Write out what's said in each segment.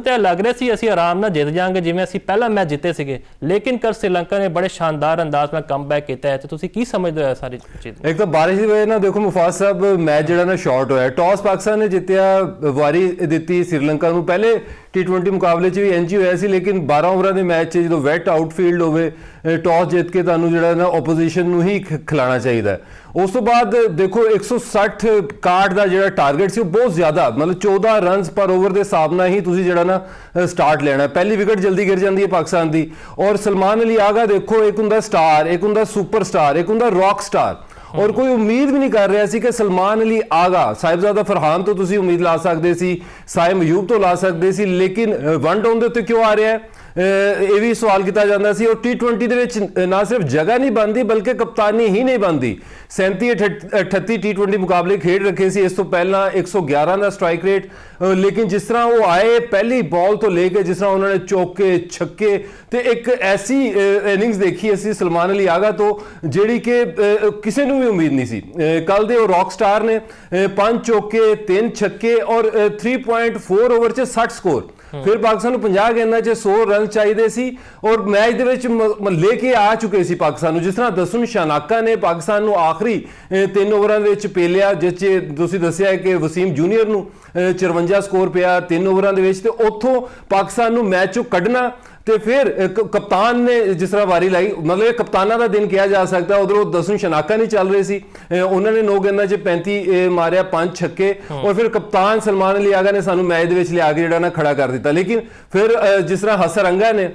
तो लग रहा सी असीं आराम नाल जित जाएंगे जिवें असीं पहला मैच जिते सीगे, लेकिन कल श्रीलंका ने बड़े शानदार अंदाज में कम बैक किया है। तो तुसीं की समझदे हो सारी चीज़? एक तो बारिश की वजह ना देखो मुफाज साहब मैच जिहड़ा ना शॉर्ट होया, टॉस पाकिस्तान ने जितया, वारी दी श्रीलंका नूं। पहले T20 मुकाबले भी इंज ही होया सी, लेकिन 12 ओवरां दे मैच जो वैट आउटफील्ड होवे, टॉस जित के तुहानूं जिहड़ा ना ओपोजिशन नूं ही खिलाना चाहिए। उस तो बाद देखो 160 61 का जिहड़ा टारगेट सी बहुत ज़्यादा, मतलब 14 रनस पर ओवर के हिसाब नाल ही तुसीं जिहड़ा ना स्टार्ट लेना। पहली विकेट जल्दी गिर जाती है पाकिस्तान की। और सलमान अली आगा देखो, एक हुंदा स्टार, एक हुंदा सुपर स्टार, एक हुंदा रॉक स्टार। और कोई उम्मीद भी नहीं कर रहा सी कि सलमान अली आगा, साहिबजादा फरहान तो तुसीं उम्मीद ला सकते सी, साइम अयूब तो ला सकते सी, लेकिन वन डाउन के उत्ते क्यों आ रहा है, ये भी सवाल किया जाता सी। और T20 दे विच ना सिर्फ जगह नहीं बनती बल्कि कप्तानी ही नहीं बनती। 37-38 T20 मुकाबले खेड रखे सी, इस तो पहला 111 का स्ट्राइक रेट। लेकिन जिस तरह वो आए पहली बॉल तो लेके, जिस तरह उन्होंने चौके छक्के, तो एक ऐसी इनिंग्स देखी असी सलमान अली आगा तो जिहड़ी कि किसी ने भी उम्मीद नहीं सी। कल दे रॉक स्टार ने 5 चौके 3 छक्के और 3.4 ओवर च 60 स्कोर। फिर पाकिस्तान को 50 गेंदा च 100 रन चाहिए सी और मैच दे विच लेके आ चुके सी पाकिस्तान। जिस तरह दसुन शानाका ने पाकिस्तान को आखिरी 3 ओवरां दे विच पेलिया, जिस तुसीं दस्सिया है कि वसीम जूनियर नूं 54 स्कोर पिया 3 ओवरां दे विच, ते उत्थों पाकिस्तान नूं मैच चों कढना। तो फिर कप्तान ने जिस तरह वारी लाई, मतलब कप्ताना का दिन कहा जा सकता है। उधरों दसुन शनाका नहीं चल रही सी, उन्होंने 9 गेंदा च 35 मारिया, 5 छक्के। और फिर कप्तान सलमान अली आगा ने सानू मैच दे विच लिया के जिहड़ा ना खड़ा कर दिता। लेकिन फिर जिस तरह हसरंगा ने,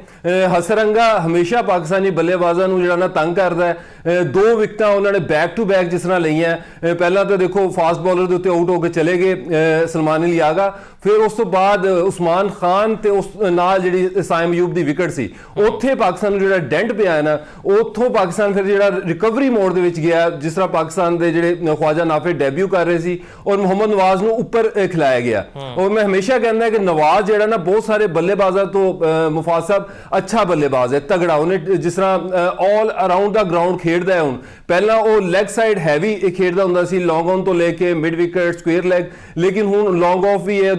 हसरंगा हमेशा पाकिस्तानी बल्लेबाजां नूं जिहड़ा ना तंग करदा है। 2 विकटां उन्होंने बैक टू बैक जिस तरह लईआं। पहला तो देखो फास्ट बॉलर के उत्ते आउट होकर चले गए सलमान अली आगा, फिर उस तो बाद उस्मान खान ते उस नाल जिहड़ी साइम अयूब विकेट सी, उत्थे पाकिस्तान जो डेंट पे आया ना, उतों पाकिस्तान फिर जो रिकवरी मोड दे विच गया। जिस तरह पाकिस्तान के जिहड़े ख्वाजा नाफे डेब्यू कर रहे सी और मोहम्मद नवाज नूं ऊपर खिलाया गया। और मैं हमेशा कहना है कि नवाज जिहड़ा ना बहुत सारे बल्लेबाजा तो मुफाज साहब अच्छा बल्लेबाज है, तगड़ा। उन्हें जिस तरह ऑल अराउंड द ग्राउंड खेडदा है। हुण पहला वो लैग साइड हैवी खेडदा हुंदा सी, लॉन्ग ऑन तो लेके मिड विकेट स्क्वेयर लैग, लेकिन हुण लॉन्ग ऑफ भी है,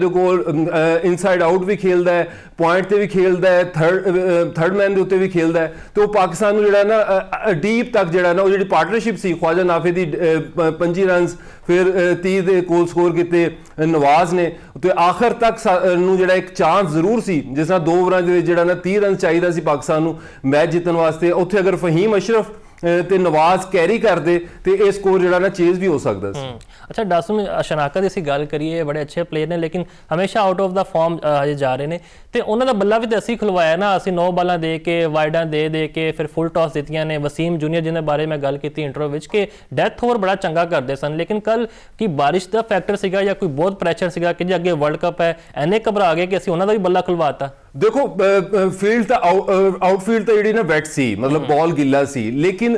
इनसाइड आउट भी खेलदा है, पॉइंट ते भी खेलदा है, थर्ड मैन के उत्ते भी खेलता है। तो पाकिस्तान जो ना डीप तक जो ना वो जी पार्टनरशिप सी, ख्वाजा नाफे की 25 रन, फिर 30 के कोल स्कोर किए नवाज ने, तो आखिर तक जो एक चांस जरूर सी। जिस तरह 2 ओवरां जो ना 30 रन चाहिए सी पाकिस्तान को मैच जितने वास्ते, उत्थे अगर फहीम अशरफ ते नवाज कैरी करते तो यह स्कोर जो ना चेंज भी हो सकता है। अच्छा दासुम शनाका की असीं गल करिए, बड़े अच्छे प्लेयर ने लेकिन हमेशा आउट ऑफ द फॉर्म हजे जा रहे हैं। तो उन्होंने बल्ला भी तो असीं खिलवाया ना, असीं 9 बालां दे के वाइडां दे के फिर फुल टॉस दित्तियां ने। वसीम जूनियर जिन्हें बारे में गल की इंटरव्यू विच कि डेथ ओवर बड़ा चंगा करते सन, लेकिन कल की बारिश का फैक्टर सीगा या कोई बहुत प्रैशर सीगा कि जी अगे वर्ल्ड कप है, इन्ने घबरा गए कि असीं उन्होंने भी बल्ला खुलवाता? देखो फील्ड तो आउटफील्ड तो जी ना वैट सी, मतलब बॉल गिला सी। लेकिन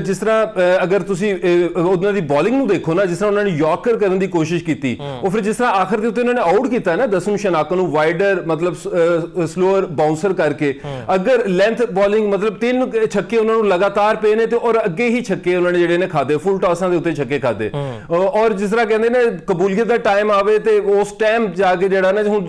जिस तरह अगर तुसी उन्हों की बॉलिंग नूं देखो ना, जिस तरह उन्होंने यॉर्कर करने की कोशिश की और फिर जिस तरह आखिर के उत्ते उन्होंने आउट किया ना दसुन शनाका नूं वाइडर, मतलब स्लोअर बाउंसर करके। अगर लेंथ बॉलिंग मतलब 3 छक्के उन्होंने लगातार पे ने, तो और अगे ही छक्के उन्होंने जिहड़े ने खादे, फुल टॉसां दे उत्ते छक्के खादे। और जिस तरह कहते ने कबूलियत का टाइम आवे तो उस टाइम जाके जिहड़ा ना हुण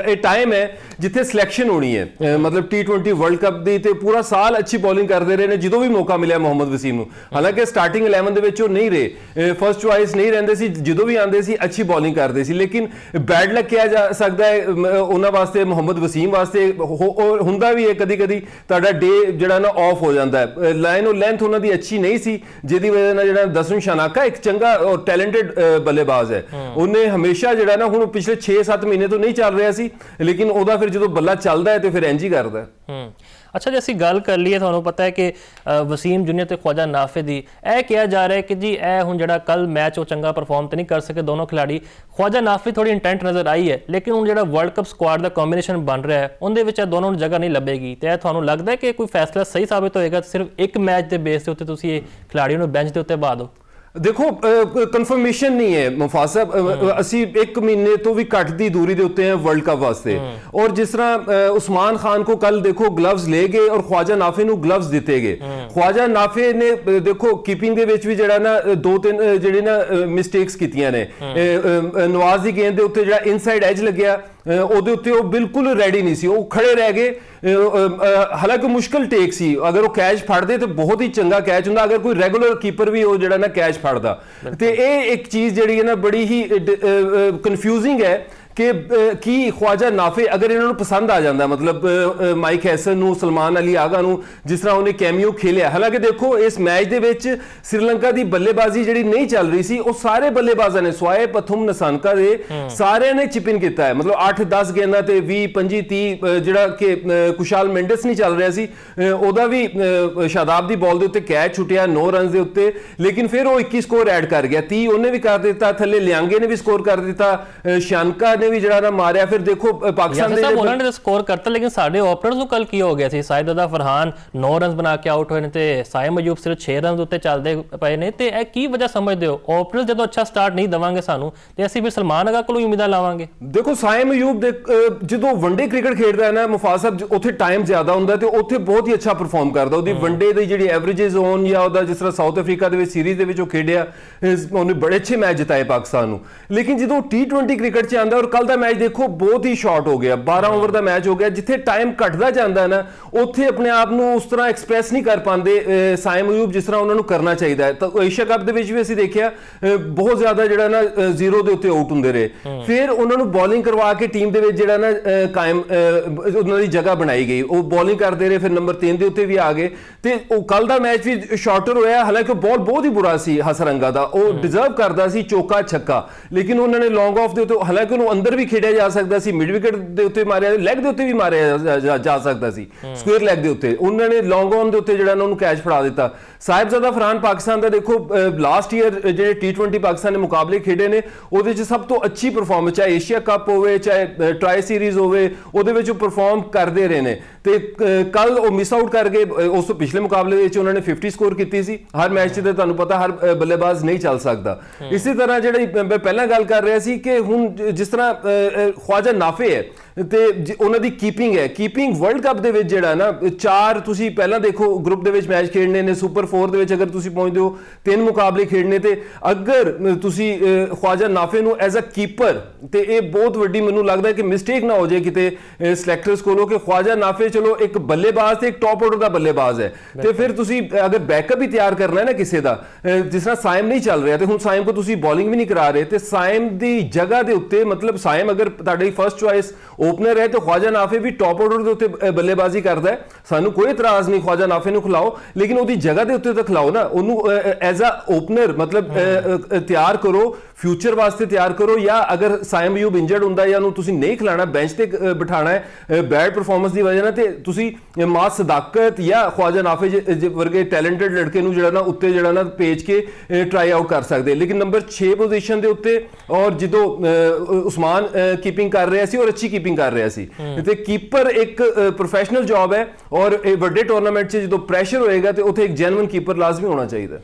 ये टाइम है जिथे सिलेक्शन होनी है। मतलब T20 वर्ल्ड कप दी ते पूरा साल अच्छी बॉलिंग करते रहे ने, जो भी मौका मिला मोहम्मद वसीम नूं। हालांकि स्टार्टिंग 11 दे विच नहीं रहे, फर्स्ट चॉइस नहीं रहंदे सी, जो भी आंदे सी अच्छी बॉलिंग करते सी। लेकिन बैड लक किया जा सकता है उन्हां वास्ते, मोहम्मद वसीम वास्ते हुंदा भी है कदी कदी तुहाडा डे जिहड़ा ना ऑफ हो जाता है। लाइन और लेंथ उन्हां दी अच्छी नहीं सी, जिहदी वजह नाल जिहड़ा दसुन शनाका एक चंगा और टैलेंटेड बल्लेबाज है। उन्हें हमेशा जिहड़ा ना हुण पिछले 6-7 महीने तो नहीं चल रहा सी, लेकिन उहदा फिर जो बल्ला चलता है तो फिर इंज ही करता है। अच्छा जी असीं गल कर लीए, तुहानूं पता है कि वसीम जूनियर ते ख्वाजा नाफे दी यह कहा जा रहा है कि जी ए हुण जिहड़ा कल मैच वो चंगा परफॉर्म तो नहीं कर सके दोनों खिलाड़ी। ख्वाजा नाफे थोड़ी इंटेंट नज़र आई है, लेकिन हुण जिहड़ा वर्ल्ड कप स्क्वाड का कॉम्बीनेशन बन रहा है उहदे विच दोनों जगह नहीं लभेगी। तो तुहानूं लगदा है कि कोई फैसला सही साबित होएगा, सिर्फ एक मैच के बेस के उत्ते तुसीं खिलाड़ियों नूं बेंच के उत्ते बहा दो? देखो कन्फर्मेशन नहीं है मुफाज साहब, असी 1 महीने तो भी घट दी दूरी दे उत्ते हैं वर्ल्ड कप वास्ते। और जिस तरह उस्मान खान को कल देखो ग्लव्स ले गए और ख्वाजा नाफे नूं ग्लव्स दिते गए। ख्वाजा नाफे ने देखो कीपिंग दे विच भी जिहड़ा ना 2-3 जिहड़ी ना मिस्टेक्स कीतियां ने। नवाज दी गेंद दे उत्ते जिहड़ा इनसाइड एज लग्या ਉਹਦੇ ਉੱਤੇ ਉਹ ਬਿਲਕੁਲ ਰੈਡੀ ਨਹੀਂ ਸੀ, ਉਹ ਖੜੇ ਰਹਿ ਗਏ। ਹਾਲਾਂਕਿ ਮੁਸ਼ਕਲ ਟੇਕ ਸੀ, ਅਗਰ ਉਹ ਕੈਚ ਫੜਦੇ ਤਾਂ ਬਹੁਤ ਹੀ ਚੰਗਾ ਕੈਚ ਹੁੰਦਾ, ਅਗਰ ਕੋਈ ਰੈਗੂਲਰ ਕੀਪਰ ਵੀ ਉਹ ਜਿਹੜਾ ਨਾ ਕੈਚ ਫੜਦਾ। ਤੇ ਇਹ ਇੱਕ ਚੀਜ਼ ਜਿਹੜੀ ਹੈ ਨਾ ਬੜੀ ਹੀ ਕਨਫਿਊਜ਼ਿੰਗ ਹੈ ਕਿ ਕੀ ਖਵਾਜਾ ਨਾਫੇ ਅਗਰ ਇਹਨਾਂ ਨੂੰ ਪਸੰਦ ਆ ਜਾਂਦਾ, ਮਤਲਬ ਮਾਈਕ ਹੈਸਨ ਨੂੰ, ਸਲਮਾਨ ਅਲੀ ਆਗਾ ਨੂੰ, ਜਿਸ ਤਰ੍ਹਾਂ ਉਹਨੇ ਕੈਮੀਓ ਖੇਲਿਆ। ਹਾਲਾਂਕਿ ਦੇਖੋ ਇਸ ਮੈਚ ਦੇ ਵਿੱਚ ਸ੍ਰੀਲੰਕਾ ਦੀ ਬੱਲੇਬਾਜ਼ੀ ਜਿਹੜੀ ਨਹੀਂ ਚੱਲ ਰਹੀ ਸੀ, ਉਹ ਸਾਰੇ ਬੱਲੇਬਾਜ਼ਾਂ ਨੇ ਸਵਾਏ ਪਥੁਮ ਨਸਾਨਕਾ ਦੇ ਸਾਰਿਆਂ ਨੇ ਚਿਪ ਇਨ ਕੀਤਾ ਹੈ। ਮਤਲਬ 8-10 ਗੇਂਦਾਂ ਤੇ 20, 25, 30 ਜਿਹੜਾ ਕਿ ਕੁਸ਼ਾਲ ਮੈਂਡਸ ਨਹੀਂ ਚੱਲ ਰਿਹਾ ਸੀ, ਉਹਦਾ ਵੀ ਸ਼ਾਦਾਬ ਦੀ ਬਾਲ ਦੇ ਉੱਤੇ ਕੈਚ ਛੁੱਟਿਆ 9 ਰਨ ਦੇ ਉੱਤੇ, ਲੇਕਿਨ ਫਿਰ ਉਹ 21 ਸਕੋਰ ਐਡ ਕਰ ਗਿਆ, 30 ਉਹਨੇ ਵੀ ਕਰ ਦਿੱਤਾ, ਥੱਲੇ ਲਿਆਂਗੇ ਨੇ ਵੀ ਸਕੋਰ ਕਰ ਦਿੱਤਾ, ਸ਼ਾਨਕਾ ਨੇ ਵੀ ਜਿਹੜਾ ਨਾ ਮਾਰਿਆ। ਫਿਰ ਦੇਖੋ ਪਾਕਿਸਤਾਨ ਦੇ ਉਹਨਾਂ ਨੇ ਸਕੋਰ ਕਰਤਾ, ਲੇਕਿਨ ਸਾਡੇ ਓਪਨਰਸ ਨੂੰ ਕੱਲ ਕੀ ਹੋ ਗਿਆ ਸੀ? ਸਾਇਦ ਫਰਹਾਨ 9 ਰਨ ਬਣਾ ਕੇ ਆਊਟ ਹੋਏ ਨੇ ਤੇ ਸਾਇਮ ਅਯੂਬ ਸਿਰਫ 6 ਰਨ ਉੱਤੇ ਚੱਲਦੇ ਪਏ ਨੇ। ਤੇ ਇਹ ਕੀ ਵਜ੍ਹਾ ਸਮਝਦੇ ਹੋ? ਓਪਨਰਸ ਜਦੋਂ ਅੱਛਾ ਸਟਾਰਟ ਨਹੀਂ ਦੇਵਾਂਗੇ ਸਾਨੂੰ ਤੇ ਅਸੀਂ ਫਿਰ ਸਲਮਾਨ ਅਗਾ ਕੋਲੋਂ ਉਮੀਦਾਂ ਲਾਵਾਂਗੇ? ਦੇਖੋ ਸਾਇਮ ਅਯੂਬ ਦੇ ਜਦੋਂ ਵਨਡੇ ਕ੍ਰਿਕਟ ਖੇਡਦਾ ਹੈ ਨਾ ਮੁਫਾਜ਼ ਸਾਹਿਬ, ਉੱਥੇ ਟਾਈਮ ਜ਼ਿਆਦਾ ਹੁੰਦਾ ਤੇ ਉੱਥੇ ਬਹੁਤ ਹੀ ਅੱਛਾ ਪਰਫਾਰਮ ਕਰਦਾ। ਉਹਦੀ ਵਨਡੇ ਦੀ ਜਿਹੜੀ ਐਵਰੇਜਸ ਹੋਣ ਜਾਂ ਉਹਦਾ ਜਿਸ ਤਰ੍ਹਾਂ ਸਾਊਥ ਅਫਰੀਕਾ ਦੇ ਵਿੱਚ ਸੀਰੀਜ਼ ਦੇ ਵਿੱਚ ਉਹ ਖੇਡਿਆ, ਉਹਨੇ ਬੜੇ ਅੱਛੇ ਮੈਚ ਜਿਤਾਏ ਪਾਕਿਸਤਾਨ ਨੂੰ। ਲੇਕਿਨ ਜਦੋਂ T20 ਕ੍ਰਿਕਟ 'ਚ ਆਉਂਦਾ, ਔਰ ਕੱਲ ਦਾ ਮੈਚ ਦੇਖੋ ਬਹੁਤ ਹੀ ਸ਼ਾਰਟ ਹੋ ਗਿਆ, 12 ਓਵਰ ਦਾ ਮੈਚ ਹੋ ਗਿਆ, ਜਿੱਥੇ ਟਾਈਮ ਘਟਦਾ ਜਾਂਦਾ ਨਾ ਉੱਥੇ ਆਪਣੇ ਆਪ ਨੂੰ ਉਸ ਤਰ੍ਹਾਂ ਐਕਸਪ੍ਰੈਸ ਨਹੀਂ ਕਰ ਪਾਉਂਦੇ ਸਾਇਮ ਅਯੂਬ ਜਿਸ ਤਰ੍ਹਾਂ ਉਹਨਾਂ ਨੂੰ ਕਰਨਾ ਚਾਹੀਦਾ ਹੈ। ਤਾਂ ਏਸ਼ੀਆ ਕੱਪ ਦੇ ਵਿੱਚ ਵੀ ਅਸੀਂ ਦੇਖਿਆ ਬਹੁਤ ਜ਼ਿਆਦਾ ਜਿਹੜਾ ਨਾ 0 ਦੇ ਉੱਤੇ ਆਊਟ ਹੁੰਦੇ ਰਹੇ, ਫਿਰ ਉਹਨਾਂ ਨੂੰ ਬੋਲਿੰਗ ਕਰਵਾ ਕੇ ਟੀਮ ਦੇ ਵਿੱਚ ਜਿਹੜਾ ਨਾ ਕਾਇਮ ਉਹਨਾਂ ਦੀ ਜਗ੍ਹਾ ਬਣਾਈ ਗਈ, ਉਹ ਬੋਲਿੰਗ ਕਰਦੇ ਰਹੇ, ਫਿਰ ਨੰਬਰ 3 ਦੇ ਉੱਤੇ ਵੀ ਆ ਗਏ। ਤੇ ਉਹ ਕੱਲ ਦਾ ਮੈਚ ਵੀ ਸ਼ਾਰਟਰ ਹੋਇਆ, ਹਾਲਾਂਕਿ ਬਾਲ ਬਹੁਤ ਹੀ ਬੁਰਾ ਸੀ ਹਸਰੰਗਾ ਦਾ, ਉਹ ਡਿਜ਼ਰਵ ਕਰਦਾ ਸੀ ਚੌਕਾ ਛੱਕਾ, ਲੇਕਿਨ ਉਹਨਾਂ ਨੇ ਲੌਂਗ ਆਫ ਦੇ ਉੱਤੇ, ਹਾਲਾਂਕਿ ਉਹਨੂੰ ਅੰਦਰ ਵੀ ਖੇਡਿਆ ਜਾ ਸਕਦਾ ਸੀ, ਮਿਡ ਵਿਕਟ ਦੇ ਉੱਤੇ ਮਾਰਿਆ, ਲੈਗ ਦੇ ਉੱਤੇ ਵੀ ਮਾਰਿਆ ਜਾ ਸਕਦਾ ਸੀ, ਸਕੁਅਰ ਲੈਗ ਦੇ ਉੱਤੇ, ਉਹਨਾਂ ਨੇ ਲੌਂਗ ਔਨ ਦੇ ਉੱਤੇ ਜਿਹੜਾ ਨਾ ਉਹਨੂੰ ਕੈਚ ਫੜਾ ਦਿੱਤਾ। ਸਾਹਿਬਜ਼ਾਦਾ ਫਰਹਾਨ ਪਾਕਿਸਤਾਨ ਦਾ ਦੇਖੋ ਲਾਸਟ ਈਅਰ ਜਿਹੜੇ T20 ਪਾਕਿਸਤਾਨ ਨੇ ਮੁਕਾਬਲੇ ਖੇਡੇ ਨੇ ਉਹਦੇ 'ਚ ਸਭ ਤੋਂ ਅੱਛੀ ਪਰਫਾਰਮੈਂਸ, ਚਾਹੇ ਏਸ਼ੀਆ ਕੱਪ ਹੋਵੇ ਚਾਹੇ ਟਰਾਈ ਸੀਰੀਜ਼ ਹੋਵੇ, ਉਹਦੇ ਵਿੱਚ ਉਹ ਪਰਫਾਰਮ ਕਰਦੇ ਰਹੇ ਨੇ। ਤੇ ਕੱਲ ਉਹ ਮਿਸ ਆਊਟ ਕਰ ਗਏ, ਉਸ ਤੋਂ ਪਿਛਲੇ ਮੁਕਾਬਲੇ ਵਿੱਚ ਉਹਨਾਂ ਨੇ 50 ਸਕੋਰ ਕੀਤੀ ਸੀ। ਹਰ ਮੈਚ 'ਚ ਤੇ ਤੁਹਾਨੂੰ ਪਤਾ ਹਰ ਬੱਲੇਬਾਜ਼ ਨਹੀਂ ਚੱਲ ਸਕਦਾ। ਇਸੇ ਤਰ੍ਹਾਂ ਜਿਹੜੀ ਮੈਂ ਪਹਿਲਾਂ ਗੱਲ ਕਰ ਰਿਹਾ ਸੀ ਕਿ ਹੁਣ ਜਿਸ ਤਰ੍ਹਾਂ ਖਵਾਜਾ ਨਾਫੇ ਹੈ ਤੇ ਉਹਨਾਂ ਦੀ ਕੀਪਿੰਗ ਹੈ, ਕੀਪਿੰਗ ਵਰਲਡ ਕੱਪ ਦੇ ਵਿੱਚ ਜਿਹੜਾ ਨਾ 4 ਤੁਸੀਂ ਪਹਿਲਾਂ ਦੇਖੋ ਗਰੁੱਪ ਦੇ ਵਿੱਚ ਮੈਚ ਖੇਡਣੇ ਨੇ, ਸੁਪਰ 4 ਦੇ ਵਿੱਚ ਅਗਰ ਤੁਸੀਂ ਪਹੁੰਚਦੇ ਹੋ 3 ਮੁਕਾਬਲੇ ਖੇਡਣੇ, ਤੇ ਅਗਰ ਤੁਸੀਂ ਖਵਾਜਾ ਨਾਫੇ ਨੂੰ ਐਜ਼ ਅ ਕੀਪਰ, ਤੇ ਇਹ ਬਹੁਤ ਵੱਡੀ ਮੈਨੂੰ ਲੱਗਦਾ ਕਿ ਮਿਸਟੇਕ ਨਾ ਹੋ ਜਾਏ ਕਿਤੇ ਸਿਲੈਕਟਰਸ ਕੋਲੋਂ ਕਿ ਖਵਾਜਾ ਨਾਫੇ ਚਲੋ ਇੱਕ ਬੱਲੇਬਾਜ਼ ਤੇ ਇੱਕ ਟੌਪ ਆਰਡਰ ਦਾ ਬੱਲੇਬਾਜ਼ ਹੈ, ਤੇ ਫਿਰ ਤੁਸੀਂ ਅਗਰ ਬੈਕਅਪ ਵੀ ਤਿਆਰ ਕਰਨਾ ਹੈ ਨਾ ਕਿਸੇ ਦਾ, ਜਿਸ ਤਰ੍ਹਾਂ ਸਾਇਮ ਨਹੀਂ ਚੱਲ ਰਿਹਾ ਤੇ ਹੁਣ ਸਾਇਮ ਕੋ ਤੁਸੀਂ ਬੋਲਿੰਗ ਵੀ ਨਹੀਂ ਕਰਾ ਰਹੇ, ਤੇ ਸਾਇਮ ਦੀ ਜਗ੍ਹਾ ਦੇ ਉੱਤੇ ਮਤਲਬ ਸਾਇਮ ਅਗਰ ਤੁਹਾਡੀ ਫਰਸਟ ਚੁਆਇਸ ਓਪਨਰ ਹੈ ਤੇ ਖਵਾਜਾ ਨਾਫੇ ਵੀ ਟੌਪ ਆਰਡਰ ਦੇ ਉੱਤੇ ਬੱਲੇਬਾਜ਼ੀ ਕਰਦਾ ਹੈ, ਸਾਨੂੰ ਕੋਈ ਇਤਰਾਜ਼ ਨਹੀਂ ਖਵਾਜਾ ਨਾਫੇ ਨੂੰ ਖਿਲਾਓ, ਲੇਕਿਨ ਉਹਦੀ ਜਗ੍ਹਾ ਦੇ ਉੱਤੇ ਤਾਂ ਖਿਲਾਓ ਨਾ, ਉਹਨੂੰ ਐਜ਼ ਅ ਓਪਨਰ ਮਤਲਬ ਤਿਆਰ ਕਰੋ, ਫਿਊਚਰ ਵਾਸਤੇ ਤਿਆਰ ਕਰੋ। ਜਾਂ ਅਗਰ ਸਾਇਮ ਅਯੂਬ ਇੰਜਰਡ ਹੁੰਦਾ ਜਾਂ ਉਹਨੂੰ ਤੁਸੀਂ ਨਹੀਂ ਖਿਲਾਣਾ, ਬੈਂਚ ਤੇ ਬਿਠਾਣਾ ਹੈ ਬੈਡ ਪਰਫਾਰਮੈਂਸ ਦੀ ਵਜ੍ਹਾ ਨਾਲ, ਤੇ ਤੁਸੀਂ ਮਾ ਸਦਾਕਤ ਜਾਂ ਖਵਾਜਾ ਨਾਫੇ ਵਰਗੇ ਟੈਲੈਂਟਡ ਲੜਕੇ ਨੂੰ ਜਿਹੜਾ ਨਾ ਉੱਤੇ ਜਿਹੜਾ ਨਾ ਭੇਜ ਕੇ ਟਰਾਈ ਆਊਟ ਕਰ ਸਕਦੇ। ਲੇਕਿਨ ਨੰਬਰ 6 ਪੋਜੀਸ਼ਨ ਦੇ ਉੱਤੇ ਔਰ ਜਦੋਂ ਉਸਮਾਨ ਕੀਪਿੰਗ ਕਰ ਰਿਹਾ ਸੀ ਔਰ ਅੱਛੀ ਕੀਪਿੰਗ ਕਰ ਰਿਹਾ ਸੀ, ਤੇ ਕੀਪਰ ਇੱਕ ਪ੍ਰੋਫੈਸ਼ਨਲ ਜੌਬ ਹੈ, ਔਰ ਵੱਡੇ ਟੂਰਨਾਮੈਂਟ 'ਚ ਜਦੋਂ ਪ੍ਰੈਸ਼ਰ ਹੋਏਗਾ ਤੇ ਉੱਥੇ ਇੱਕ ਜੈਨੂਇਨ ਕੀਪਰ ਲਾਜ਼ਮੀ ਹੋਣਾ ਚਾਹੀਦਾ।